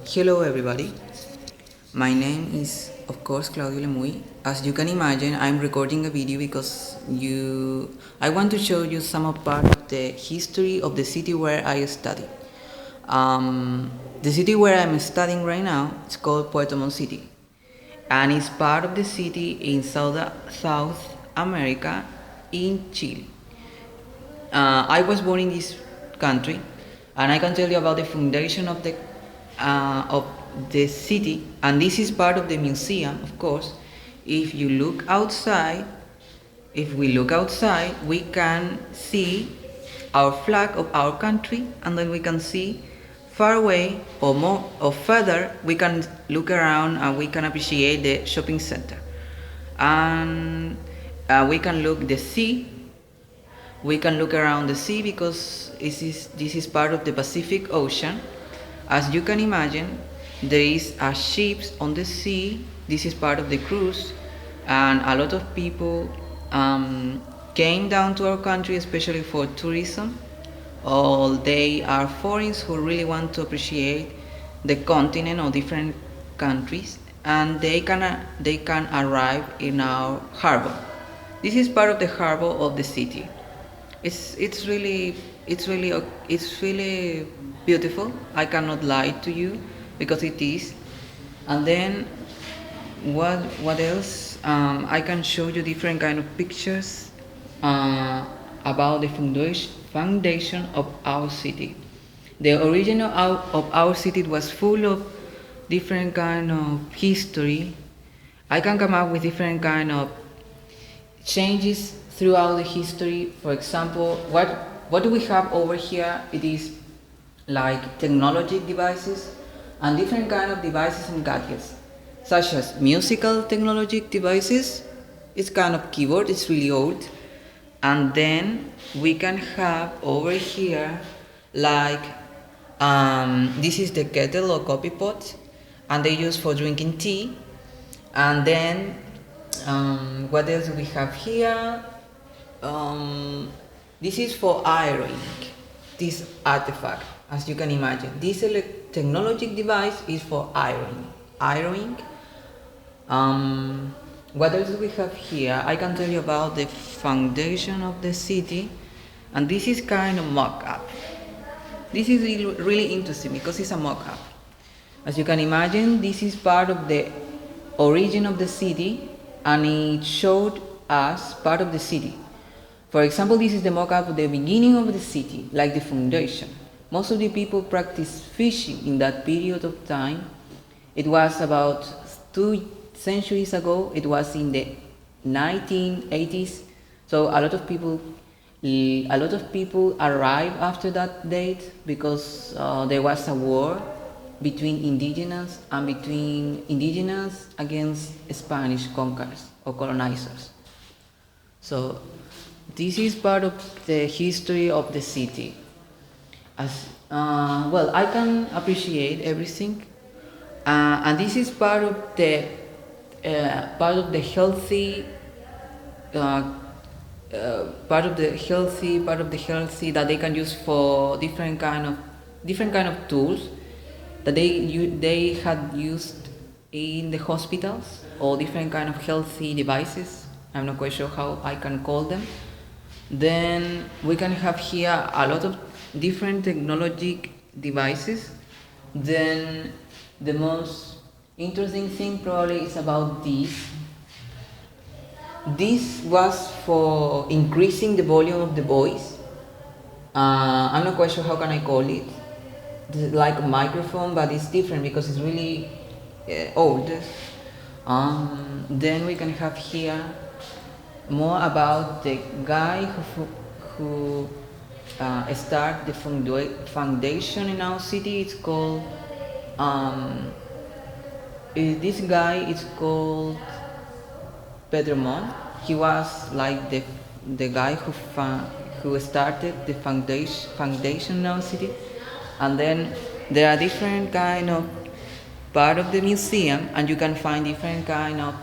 Hello everybody, my name is of course Claudio Lemuy. As you can imagine, I'm recording a video because I want to show you some of part of the history of the city where I study. The city where I'm studying right now is called Puerto Montt City, and it's part of the city in South America in Chile. I was born in this country, and I can tell you about the foundation of the city. And this is part of the museum, of course. If you look outside, if we look outside, we can see our flag of our country, and then we can see far away or more or further. We can look around and we can appreciate the shopping center, and we can look the sea. We can look around the sea because this is part of the Pacific Ocean. As you can imagine, there is a ship on the sea. This is part of the cruise, and a lot of people came down to our country, especially for tourism. Or they are foreigners who really want to appreciate the continent or different countries, and they can arrive in our harbor. This is part of the harbor of the city. It's really it's really beautiful. I cannot lie to you because it is. And then what else? I can show you different kind of pictures about the foundation of our city. The origin of our city was full of different kind of history. I can come up with different kind of changes throughout the history. For example, what do we have over here? It is like technological devices and different kind of devices and gadgets, such as musical technological devices. It's kind of keyboard, it's really old. And then we can have over here like this is the kettle or coffee pot, and they use for drinking tea. And then what else do we have here? This is for ironing, this artifact. As you can imagine, this technological device is for ironing. What else do we have here? I can tell you about the foundation of the city, and this is kind of mock-up. This is really interesting because it's a mock-up. As you can imagine, this is part of the origin of the city, and it showed us part of the city. For example, this is the mock-up of the beginning of the city, like the foundation. Most of the people practiced fishing in that period of time. It was about 2 centuries ago. It was in the 1980s. So a lot of people arrived after that date because there was a war between indigenous against Spanish conquest or colonizers. So this is part of the history of the city. As well, I can appreciate everything, and this is part of the healthy that they can use for different kind of tools that they had used in the hospitals, or different kind of healthy devices. I'm not quite sure how I can call them. Then we can have here a lot of different technological devices. Then the most interesting thing probably is about this. This was for increasing the volume of the voice. I'm not quite sure how can I call it. This is like a microphone, but it's different because it's really old. Then we can have here more about the guy who started the foundation in our city. It's called this guy is called Puerto Montt. He was like the guy who started the foundation in our city. And then there are different kind of part of the museum, and you can find different kind of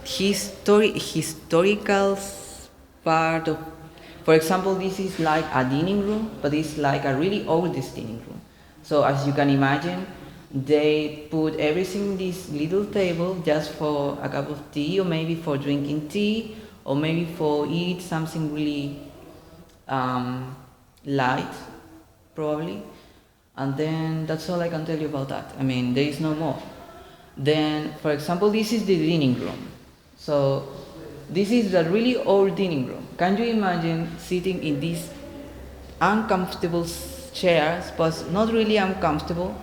historical part of. For example, this is like a dining room, but it's like a really old dining room. So as you can imagine, they put everything in this little table just for a cup of tea, or maybe for drinking tea, or maybe for eat something really light, probably. And then that's all I can tell you about that. I mean, there is no more. Then, for example, this is the dining room. So this is a really old dining room. Can you imagine sitting in these uncomfortable chairs? But not really uncomfortable,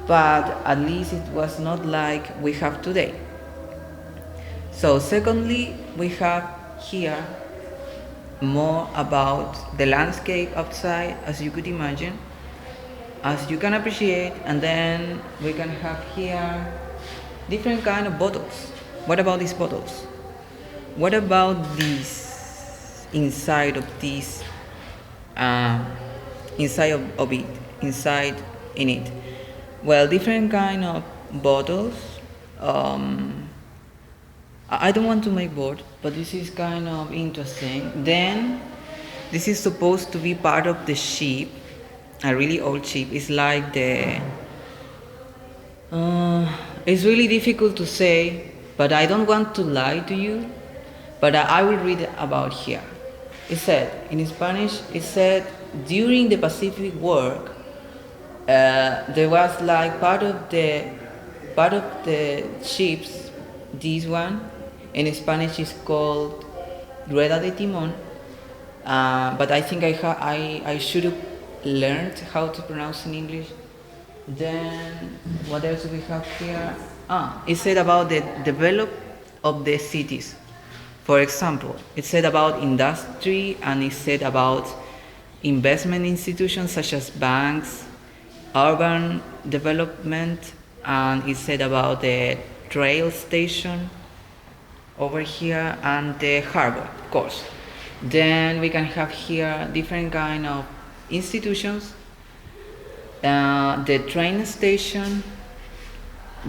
but at least it was not like we have today. So secondly, we have here more about the landscape outside, as you could imagine, as you can appreciate. And then we can have here different kind of bottles. What about these bottles? What about this inside of this inside in it? Well, different kind of bottles. I don't want to make board, but this is kind of interesting. Then this is supposed to be part of the ship, a really old ship. It's like the it's really difficult to say, but I don't want to lie to you, but I will read about here. It said, in Spanish, it said, during the Pacific War, there was like part of the ships, this one, in Spanish is called Rueda de Timón, but I think I should have learned how to pronounce in English. Then, what else do we have here? It said about the development of the cities. For example, it said about industry, and it said about investment institutions such as banks, urban development, and it said about the trail station over here and the harbor, of course. Then we can have here different kind of institutions, the train station.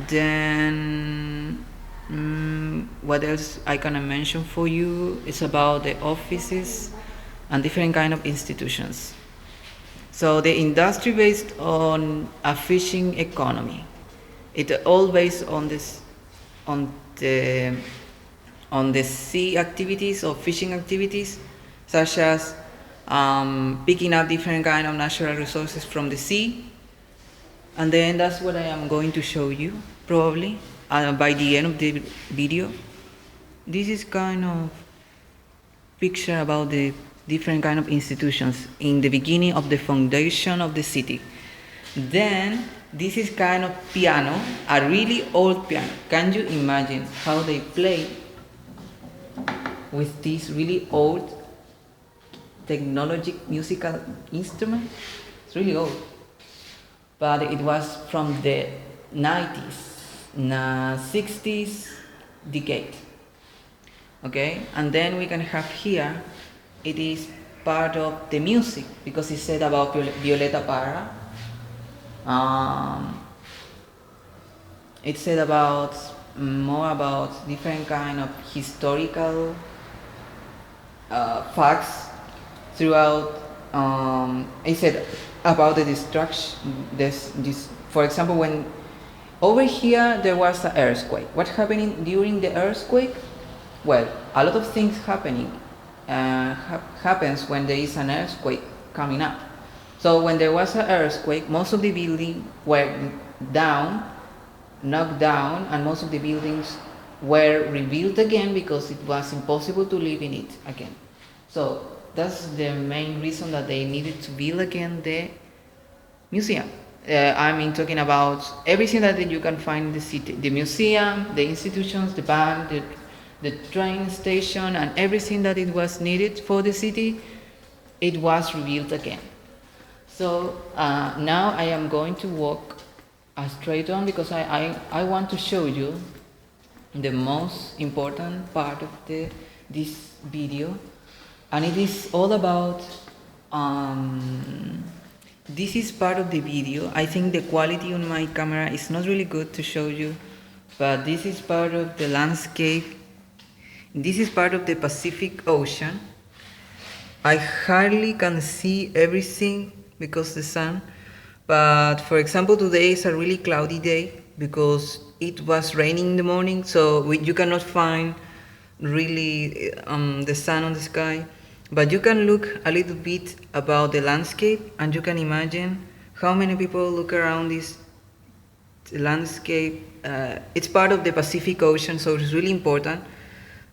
Then what else I can mention for you? It's about the offices and different kind of institutions. So the industry based on a fishing economy. It all based on this, on the sea activities or fishing activities, such as picking up different kind of natural resources from the sea. And then that's what I am going to show you, probably, by the end of the video. This is kind of picture about the different kind of institutions in the beginning of the foundation of the city. Then this is kind of piano, a really old piano. Can you imagine how they play with this really old technological musical instrument? It's really old, but it was from the 60s decade. Okay, and then we can have here, it is part of the music, because it said about Violeta Parra. It said about more about different kind of historical facts throughout. It said about the destruction. This, for example, when over here there was an earthquake. What happened during the earthquake? Well, a lot of things happens when there is an earthquake coming up. So when there was an earthquake, most of the buildings were knocked down, and most of the buildings were rebuilt again because it was impossible to live in it again. So that's the main reason that they needed to build again the museum. I mean, talking about everything that you can find in the city: the museum, the institutions, the bank, the train station, and everything that it was needed for the city, it was rebuilt again. So now I am going to walk straight on, because I want to show you the most important part of this video, and it is all about this is part of the video. I think the quality on my camera is not really good to show you, but this is part of the landscape. This is part of the Pacific Ocean. I hardly can see everything because the sun, But for example, today is a really cloudy day because it was raining in the morning, so you cannot find really the sun on the sky. But you can look a little bit about the landscape, and you can imagine how many people look around this landscape. It's part of the Pacific Ocean, so it's really important.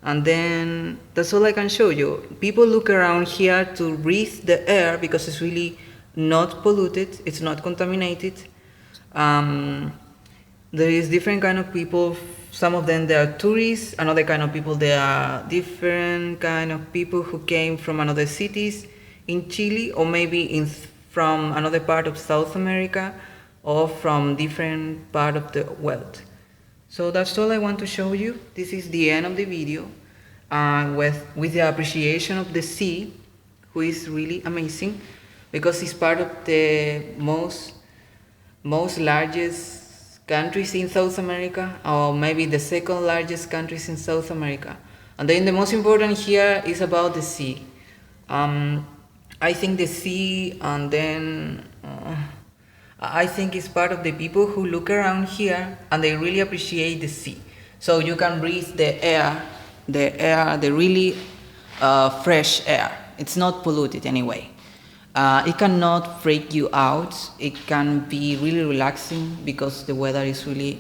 And then that's all I can show you. People look around here to breathe the air because it's really not polluted, it's not contaminated. There is different kind of people. Some of them they are tourists, another kind of people they are different kind of people who came from another cities in Chile, or maybe from another part of South America, or from different part of the world. So that's all I want to show you. This is the end of the video, with the appreciation of the sea, who is really amazing because it's part of the most largest countries in South America, or maybe the second largest countries in South America. And then the most important here is about the sea. I think the sea, and then I think it's part of the people who look around here and they really appreciate the sea. So you can breathe the really fresh air. It's not polluted anyway. It cannot freak you out. It can be really relaxing because the weather is really